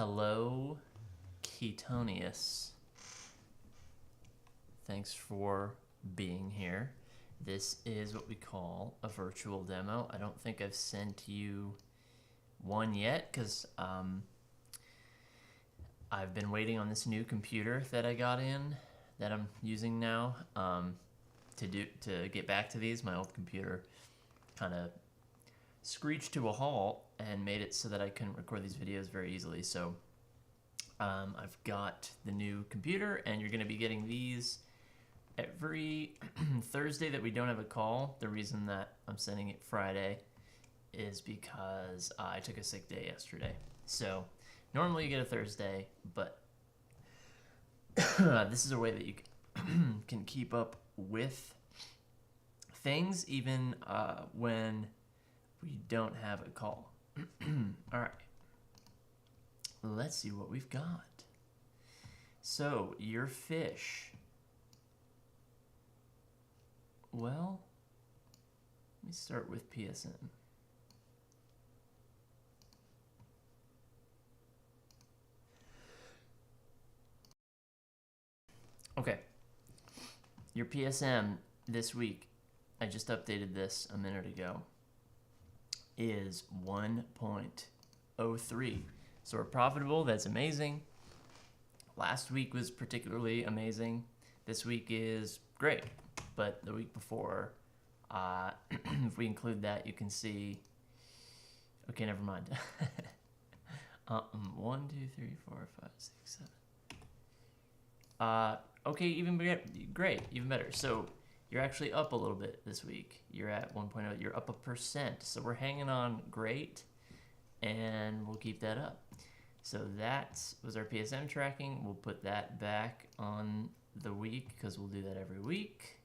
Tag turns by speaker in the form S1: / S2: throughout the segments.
S1: Hello, Keetonius. Thanks for being here. This is what we call a virtual demo. I don't think I've sent you one yet because I've been waiting on this new computer that I got in that I'm using now to get back to these. My old computer kind of screeched to a halt and made it so that I couldn't record these videos very easily. So I've got the new computer, and you're going to be getting these every Thursday that we don't have a call. The reason that I'm sending it Friday is because I took a sick day yesterday. So normally you get a Thursday, but this is a way that you can keep up with things even when we don't have a call. All right. Let's see what we've got. So, your fish. Well, let me start with PSN. Okay. Your PSM this week, I just updated this a minute ago, is 1.03. So we're profitable. That's amazing. Last week was particularly amazing. This week is great. But the week before, if we include that, you can see. Okay, never mind. 1, 2, 3, 4, 5, 6, 7. Okay, even great, even better. So you're actually up a little bit this week. You're at 1.0. You're up 1%. So we're hanging on great, and we'll keep that up. So that was our PSM tracking. We'll put that back on the week because we'll do that every week.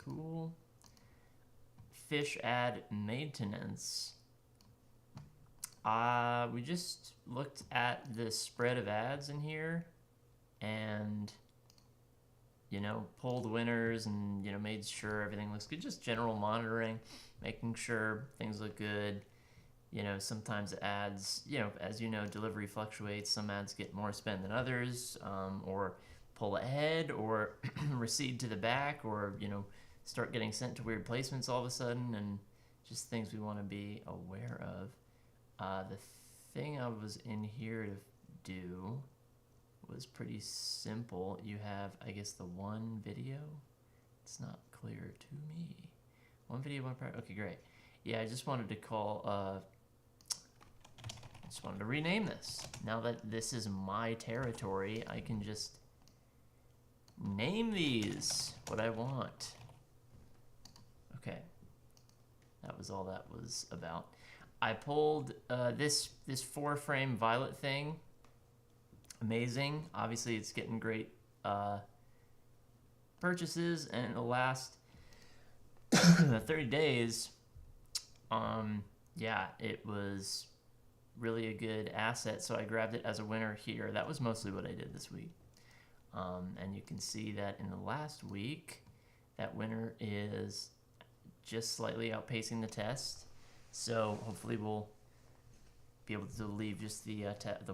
S1: Cool. Fish ad maintenance. We just looked at the spread of ads in here and, pulled winners and, made sure everything looks good. Just general monitoring, making sure things look good. Sometimes ads, as delivery fluctuates. Some ads get more spend than others, or pull ahead, or recede to the back, or, start getting sent to weird placements all of a sudden, and just things we want to be aware of. The thing I was in here to do was pretty simple. You have, I guess, the one video. It's not clear to me. One video, one part. Okay, great. Yeah, I just wanted to rename this. Now that this is my territory, I can just name these what I want. Okay. That was all that was about. I pulled this 4-frame violet thing. Amazing. Obviously, it's getting great purchases, and in the last 30 days, yeah, it was really a good asset, so I grabbed it as a winner here. That was mostly what I did this week. And you can see that in the last week, that winner is just slightly outpacing the test. So hopefully we'll be able to leave just the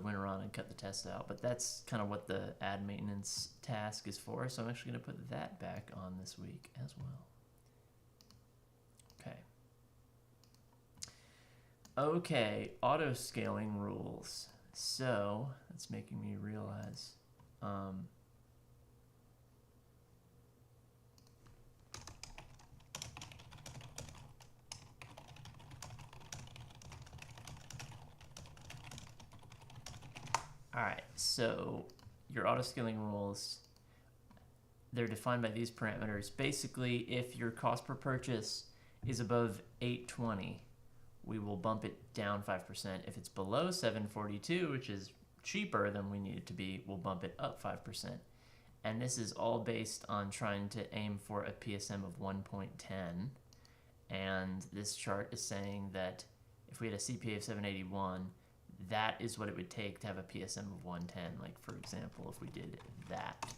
S1: winner on and cut the test out. But that's kind of what the ad maintenance task is for. So I'm actually going to put that back on this week as well. Okay, auto scaling rules. So that's making me realize. All right, so your auto scaling rules, they're defined by these parameters. Basically, if your cost per purchase is above 820, we will bump it down 5%. If it's below 742, which is cheaper than we need it to be, we'll bump it up 5%. And this is all based on trying to aim for a PSM of 1.10. And this chart is saying that if we had a CPA of 781, that is what it would take to have a PSM of 110, like for example, if we did that.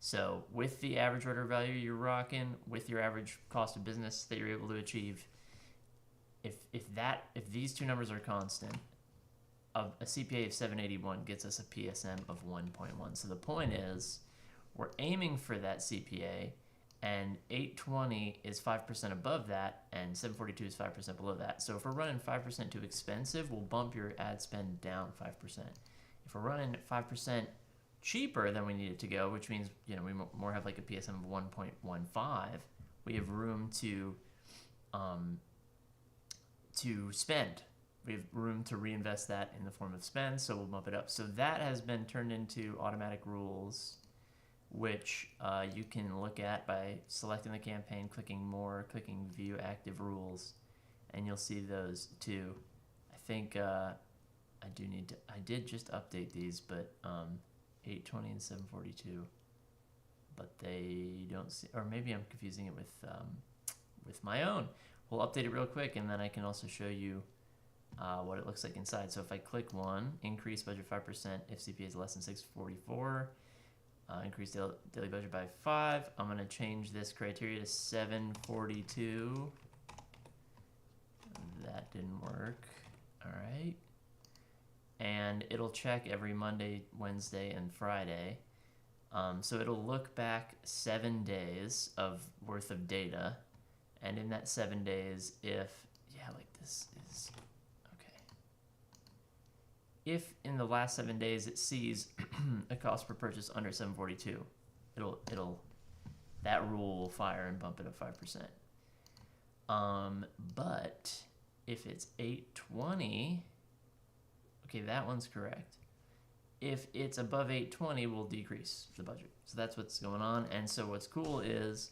S1: So with the average order value you're rocking, with your average cost of business that you're able to achieve, if these two numbers are constant, a CPA of 781 gets us a PSM of 1.1. So the point is, we're aiming for that CPA, and 820 is 5% above that, and 742 is 5% below that. So if we're running 5% too expensive, we'll bump your ad spend down 5%. If we're running 5% cheaper than we need it to go, which means we more have like a PSM of 1.15, we have room to spend. We have room to reinvest that in the form of spend, so we'll bump it up. So that has been turned into automatic rules, which you can look at by selecting the campaign, clicking more, clicking view active rules, and you'll see those too. I think I did just update these, but 820 and 742, but they don't see, or maybe I'm confusing it with my own. We'll update it real quick, and then I can also show you what it looks like inside. So if I click one, increase budget 5% if CPA is less than 644, increase daily budget by 5. I'm going to change this criteria to 742. That didn't work. All right. And it'll check every Monday, Wednesday, and Friday. So it'll look back 7 days of worth of data. And in that 7 days, this is okay. If in the last 7 days it sees a cost per purchase under 742, that rule will fire and bump it up 5%. But if it's 820, okay, that one's correct. If it's above 820, we'll decrease the budget. So that's what's going on. And so what's cool is,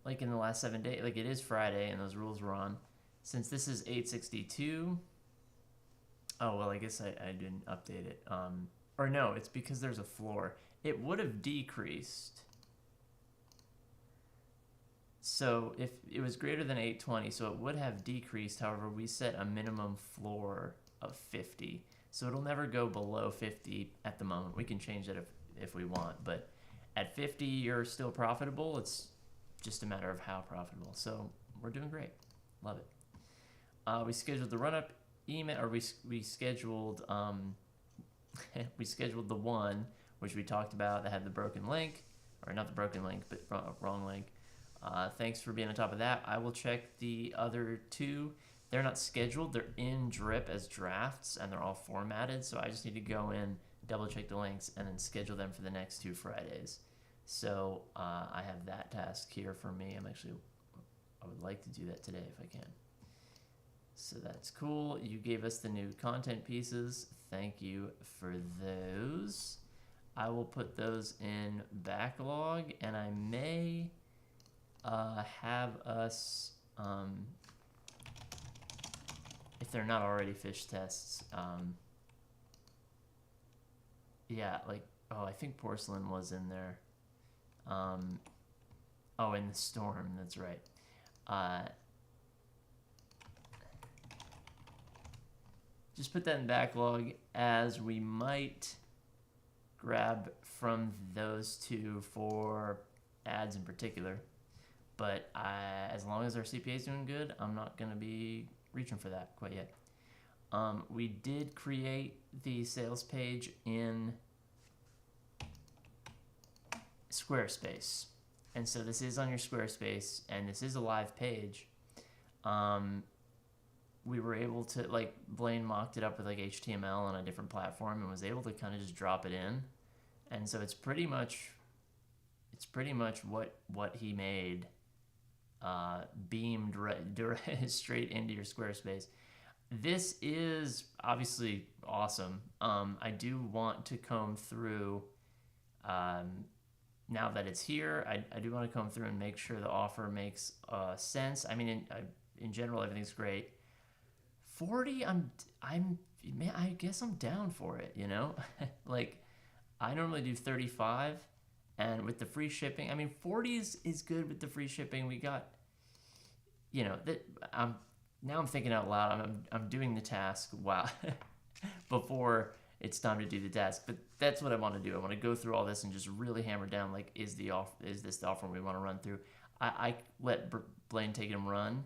S1: like in the last 7 days, like it is Friday and those rules were on. Since this is 862, oh, well, I guess I didn't update it. Or no, it's because there's a floor. It would have decreased. So if it was greater than 820, so it would have decreased. However, we set a minimum floor of 50. So it'll never go below 50 at the moment. We can change that if we want. But at 50, you're still profitable. It's just a matter of how profitable. So we're doing great. Love it. We scheduled the run-up email, or we scheduled we scheduled the one which we talked about that had the broken link, or not the broken link, but wrong link. Thanks for being on top of that. I will check the other two. They're not scheduled. They're in Drip as drafts, and they're all formatted. So I just need to go in, double check the links, and then schedule them for the next 2 Fridays. So I have that task here for me. I would like to do that today if I can. So that's cool. You gave us the new content pieces. Thank you for those. I will put those in backlog, and I may have us, if they're not already fish tests, yeah, like, oh, I think porcelain was in there. Oh, in the storm, that's right. Just put that in backlog, as we might grab from those two for ads in particular. But as long as our CPA is doing good, I'm not going to be reaching for that quite yet. We did create the sales page in Squarespace. And so this is on your Squarespace, and this is a live page. We were able to, like, Blaine mocked it up with like HTML on a different platform and was able to kind of just drop it in. And so it's pretty much what he made, beamed straight into your Squarespace. This is obviously awesome. I do want to comb through, now that it's here, I do want to comb through and make sure the offer makes sense. I mean, in general, everything's great. 40, man, I guess I'm down for it, you know? Like, I normally do 35, and with the free shipping, I mean, 40 is good with the free shipping. We got, you know, that now I'm thinking out loud. I'm doing the task while before it's time to do the task. But that's what I want to do. I want to go through all this and just really hammer down, like, is this the offer we want to run through? I let Blaine take him run,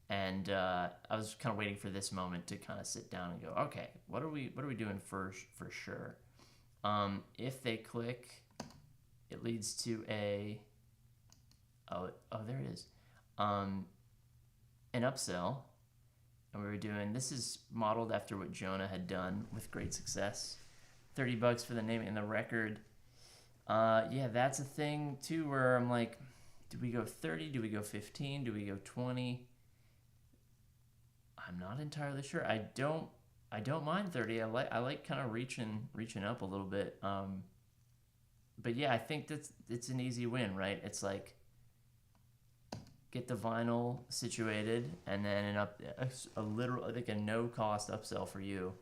S1: And I was kind of waiting for this moment to kind of sit down and go, okay, what are we doing for sure? If they click, it leads to a there it is, an upsell, and we were doing, this is modeled after what Jonah had done with great success. $30 for the name and the record. Yeah, that's a thing too, where I'm like, do we go 30? Do we go 15? Do we go 20? I'm not entirely sure. I don't mind 30. I like kind of reaching up a little bit. But yeah, I think it's an easy win, right? It's like, get the vinyl situated, and then a literal, I think, a no cost upsell for you.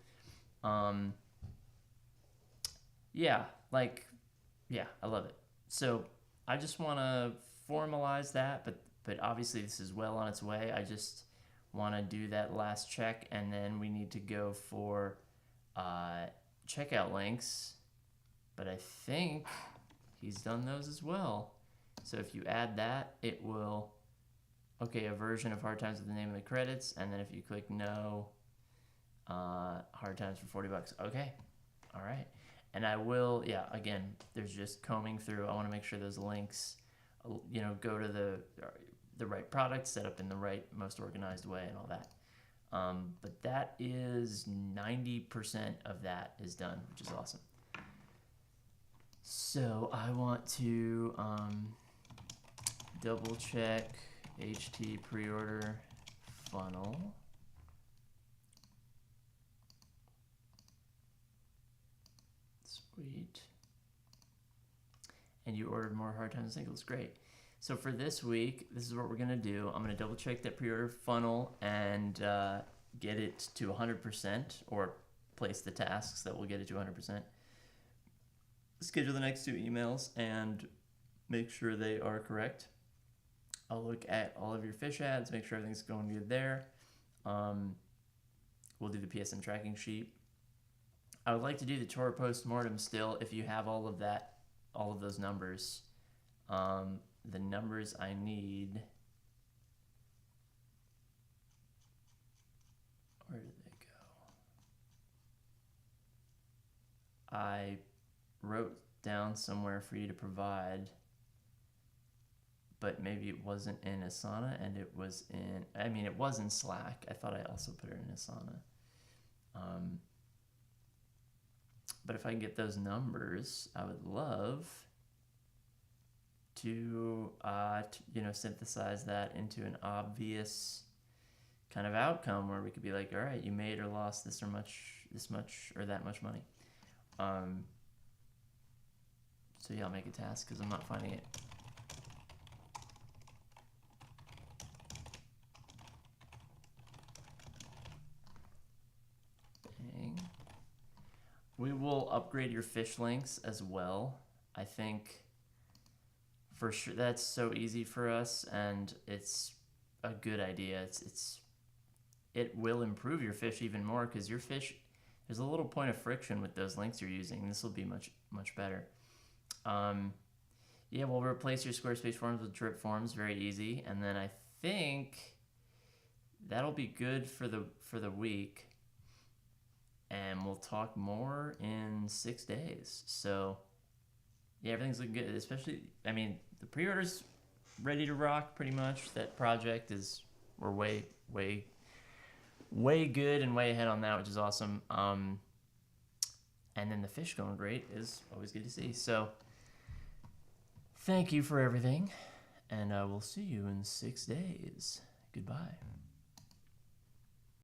S1: Yeah, I love it. So I just want to formalize that, but obviously this is well on its way. I just want to do that last check, and then we need to go for checkout links. But I think he's done those as well. So if you add that, it will, okay, a version of Hard Times with the name of the credits, and then if you click no, Hard Times for $40. Okay, all right. And I will, yeah, again, there's just combing through. I want to make sure those links, go to the right product, set up in the right, most organized way and all that. But that is 90% of that is done, which is awesome. So I want to double check HT pre-order funnel. Sweet. And you ordered more Hard Times singles. Great. So for this week, this is what we're going to do. I'm going to double check that pre-order funnel and get it to 100%, or place the tasks that will get it to 100%. Schedule the next 2 emails and make sure they are correct. I'll look at all of your fish ads, make sure everything's going good there. We'll do the PSN tracking sheet. I would like to do the Torah post-mortem still, if you have all of that, all of those numbers. The numbers I need, where did they go? I wrote down somewhere for you to provide, but maybe it wasn't in Asana, and it was it was in Slack. I thought I also put it in Asana. But if I can get those numbers, I would love to synthesize that into an obvious kind of outcome where we could be like, all right, you made or lost this much or that much money. So yeah, I'll make a task because I'm not finding it. Bang. We will upgrade your fish links as well. I think for sure that's so easy for us, and it's a good idea. It will improve your fish even more, because your fish, there's a little point of friction with those links you're using. This will be much better. Yeah, we'll replace your Squarespace forms with drip forms, very easy, and then I think that'll be good for the week, and we'll talk more in 6 days. So yeah, everything's looking good, especially, the pre-order's ready to rock pretty much. That project we're way good and way ahead on that, which is awesome. And then the fish going great is always good to see. So thank you for everything, and we'll see you in 6 days. Goodbye.